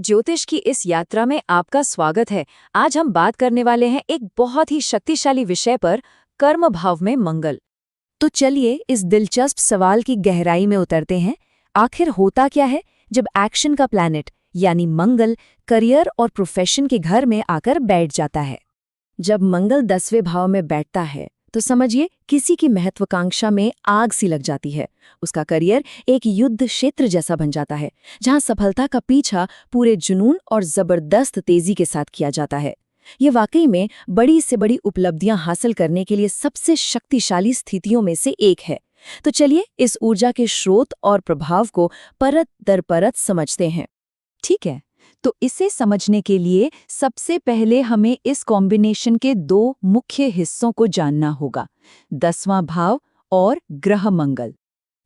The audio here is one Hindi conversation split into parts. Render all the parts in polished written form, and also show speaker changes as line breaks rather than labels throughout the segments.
ज्योतिष की इस यात्रा में आपका स्वागत है। आज हम बात करने वाले हैं एक बहुत ही शक्तिशाली विषय पर, कर्म भाव में मंगल। तो चलिए इस दिलचस्प सवाल की गहराई में उतरते हैं। आखिर होता क्या है जब एक्शन का प्लैनेट यानी मंगल करियर और प्रोफेशन के घर में आकर बैठ जाता है? जब मंगल 10वें भाव में बैठता है तो समझिए किसी की महत्वाकांक्षा में आग सी लग जाती है। उसका करियर एक युद्ध क्षेत्र जैसा बन जाता है, जहां सफलता का पीछा पूरे जुनून और जबरदस्त तेजी के साथ किया जाता है। ये वाकई में बड़ी से बड़ी उपलब्धियां हासिल करने के लिए सबसे शक्तिशाली स्थितियों में से एक है। तो चलिए इस ऊर्जा के स्रोत और प्रभाव को परत दर परत समझते हैं। ठीक है, तो इसे समझने के लिए सबसे पहले हमें इस कॉम्बिनेशन के दो मुख्य हिस्सों को जानना होगा, 10वां भाव और ग्रह मंगल।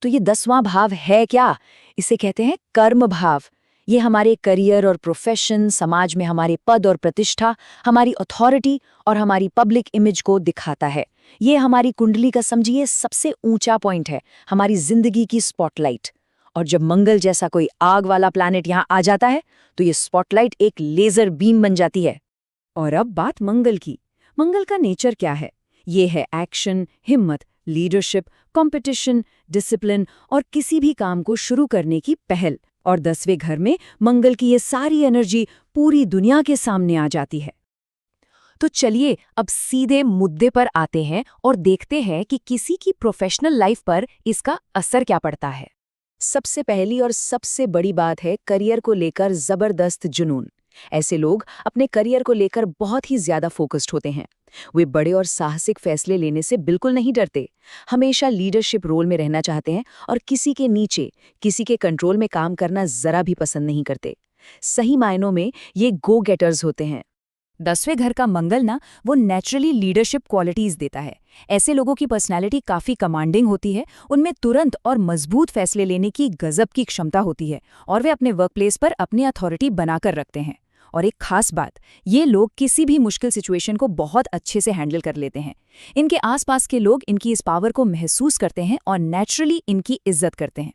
तो ये 10वां भाव है क्या? इसे कहते हैं कर्म भाव। ये हमारे करियर और प्रोफेशन, समाज में हमारे पद और प्रतिष्ठा, हमारी अथॉरिटी और हमारी पब्लिक इमेज को दिखाता है। ये हमारी कुंडली का समझिए सबसे ऊंचा पॉइंट है, हमारी जिंदगी की स्पॉटलाइट। और जब मंगल जैसा कोई आग वाला प्लैनेट यहाँ आ जाता है तो ये स्पॉटलाइट एक लेजर बीम बन जाती है। और अब बात मंगल की। मंगल का नेचर क्या है? ये है एक्शन, हिम्मत, लीडरशिप, कंपटीशन, डिसिप्लिन और किसी भी काम को शुरू करने की पहल। और 10वें घर में मंगल की ये सारी एनर्जी पूरी दुनिया के सामने आ जाती है। तो चलिए अब सीधे मुद्दे पर आते हैं और देखते हैं कि किसी की प्रोफेशनल लाइफ पर इसका असर क्या पड़ता है। सबसे पहली और सबसे बड़ी बात है करियर को लेकर जबरदस्त जुनून। ऐसे लोग अपने करियर को लेकर बहुत ही ज्यादा फोकस्ड होते हैं। वे बड़े और साहसिक फैसले लेने से बिल्कुल नहीं डरते, हमेशा लीडरशिप रोल में रहना चाहते हैं और किसी के नीचे, किसी के कंट्रोल में काम करना जरा भी पसंद नहीं करते। सही मायनों में ये गो गेटर्स होते हैं। 10वें घर का मंगल ना वो नेचुरली लीडरशिप क्वालिटीज देता है। ऐसे लोगों की पर्सनैलिटी काफ़ी कमांडिंग होती है, उनमें तुरंत और मजबूत फैसले लेने की गजब की क्षमता होती है और वे अपने वर्कप्लेस पर अपनी अथॉरिटी बनाकर रखते हैं। और एक खास बात, ये लोग किसी भी मुश्किल सिचुएशन को बहुत अच्छे से हैंडल कर लेते हैं। इनके आसपास के लोग इनकी इस पावर को महसूस करते हैं और नेचुरली इनकी इज्जत करते हैं।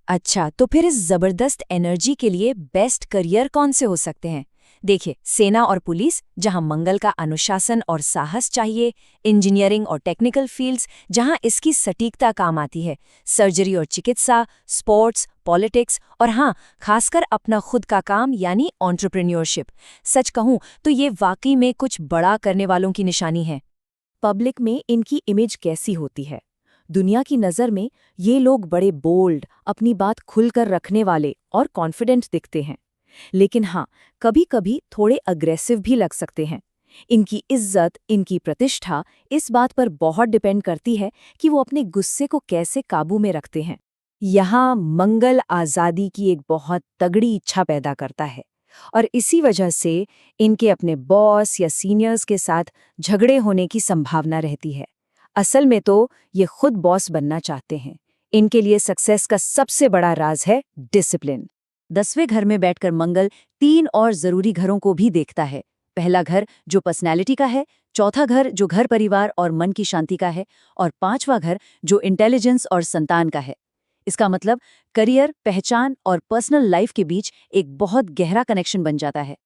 अच्छा, तो फिर इस जबरदस्त एनर्जी के लिए बेस्ट करियर कौन से हो सकते हैं? देखिए, सेना और पुलिस, जहां मंगल का अनुशासन और साहस चाहिए। इंजीनियरिंग और टेक्निकल फील्ड्स, जहां इसकी सटीकता काम आती है। सर्जरी और चिकित्सा, स्पोर्ट्स, पॉलिटिक्स और हाँ, खासकर अपना खुद का काम यानी एंटरप्रेन्योरशिप। सच कहूं तो ये वाकई में कुछ बड़ा करने वालों की निशानी है। पब्लिक में इनकी इमेज कैसी होती है? दुनिया की नज़र में ये लोग बड़े बोल्ड, अपनी बात खुलकर रखने वाले और कॉन्फिडेंट दिखते हैं। लेकिन हाँ, कभी-कभी थोड़े अग्रेसिव भी लग सकते हैं। इनकी इज्जत, इनकी प्रतिष्ठा इस बात पर बहुत डिपेंड करती है कि वो अपने गुस्से को कैसे काबू में रखते हैं। यहाँ मंगल आज़ादी की एक बहुत तगड़ी इच्छा पैदा करता है और इसी वजह से इनके अपने बॉस या सीनियर्स के साथ झगड़े होने की संभावना रहती है। असल में तो ये खुद बॉस बनना चाहते हैं। इनके लिए सक्सेस का सबसे बड़ा राज है डिसिप्लिन। 10वें घर में बैठकर मंगल 3 और जरूरी घरों को भी देखता है। पहला घर जो पर्सनैलिटी का है, चौथा घर जो घर परिवार और मन की शांति का है, और 5वां घर जो इंटेलिजेंस और संतान का है। इसका मतलब करियर, पहचान और पर्सनल लाइफ के बीच एक बहुत गहरा कनेक्शन बन जाता है।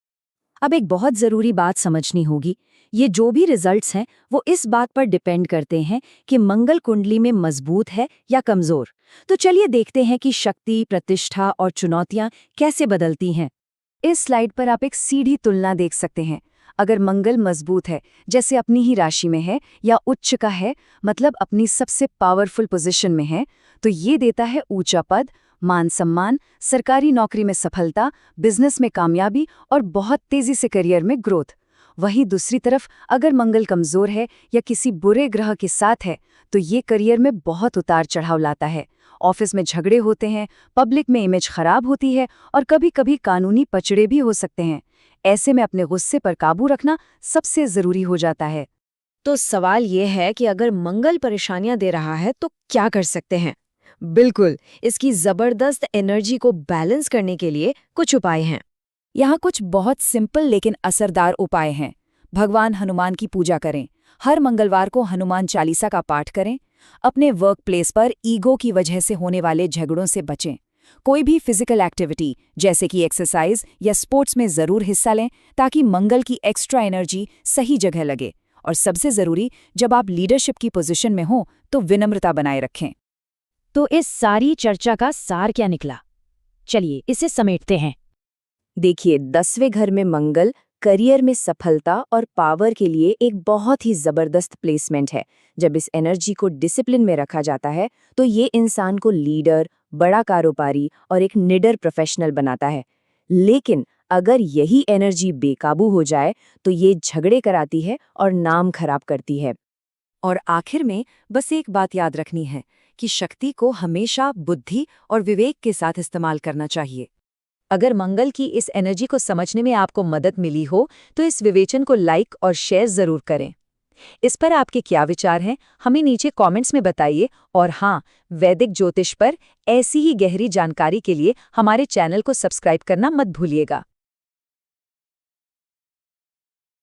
अब एक बहुत ज़रूरी बात समझनी होगी, ये जो भी रिजल्ट्स हैं वो इस बात पर डिपेंड करते हैं कि मंगल कुंडली में मजबूत है या कमज़ोर। तो चलिए देखते हैं कि शक्ति, प्रतिष्ठा और चुनौतियां कैसे बदलती हैं। इस स्लाइड पर आप एक सीधी तुलना देख सकते हैं। अगर मंगल मजबूत है, जैसे अपनी ही राशि में है या उच्च का है, मतलब अपनी सबसे पावरफुल पोजीशन में है, तो ये देता है ऊंचा पद, मान सम्मान, सरकारी नौकरी में सफलता, बिजनेस में कामयाबी और बहुत तेजी से करियर में ग्रोथ। वहीं दूसरी तरफ अगर मंगल कमजोर है या किसी बुरे ग्रह के साथ है, तो ये करियर में बहुत उतार चढ़ाव लाता है। ऑफिस में झगड़े होते हैं, पब्लिक में इमेज खराब होती है और कभी-कभी कानूनी पचड़े भी हो सकते हैं। ऐसे में अपने गुस्से पर काबू रखना सबसे जरूरी हो जाता है। तो सवाल ये है कि अगर मंगल परेशानियां दे रहा है तो क्या कर सकते हैं? बिल्कुल, इसकी जबरदस्त एनर्जी को बैलेंस करने के लिए कुछ उपाय हैं। यहाँ कुछ बहुत सिंपल लेकिन असरदार उपाय हैं। भगवान हनुमान की पूजा करें। हर मंगलवार को हनुमान चालीसा का पाठ करें। अपने वर्क प्लेस पर ईगो की वजह से होने वाले झगड़ों से बचें। कोई भी फिजिकल एक्टिविटी जैसे कि एक्सरसाइज या स्पोर्ट्स में ज़रूर हिस्सा लें ताकि मंगल की एक्स्ट्रा एनर्जी सही जगह लगे। और सबसे ज़रूरी, जब आप लीडरशिप की पोजीशन में हो तो विनम्रता बनाए रखें।
तो इस सारी चर्चा का सार क्या निकला? चलिए इसे समेटते हैं।
देखिए, 10वें घर में मंगल करियर में सफलता और पावर के लिए एक बहुत ही ज़बरदस्त प्लेसमेंट है। जब इस एनर्जी को डिसिप्लिन में रखा जाता है तो ये इंसान को लीडर, बड़ा कारोबारी और एक निडर प्रोफेशनल बनाता है। लेकिन अगर यही एनर्जी बेकाबू हो जाए तो ये झगड़े कराती है और नाम खराब करती है। और आखिर में बस एक बात याद रखनी है कि शक्ति को हमेशा बुद्धि और विवेक के साथ इस्तेमाल करना चाहिए। अगर मंगल की इस एनर्जी को समझने में आपको मदद मिली हो तो इस विवेचन को लाइक और शेयर ज़रूर करें। इस पर आपके क्या विचार हैं, हमें नीचे कमेंट्स में बताइए। और हाँ, वैदिक ज्योतिष पर ऐसी ही गहरी जानकारी के लिए हमारे चैनल को सब्सक्राइब करना मत भूलिएगा।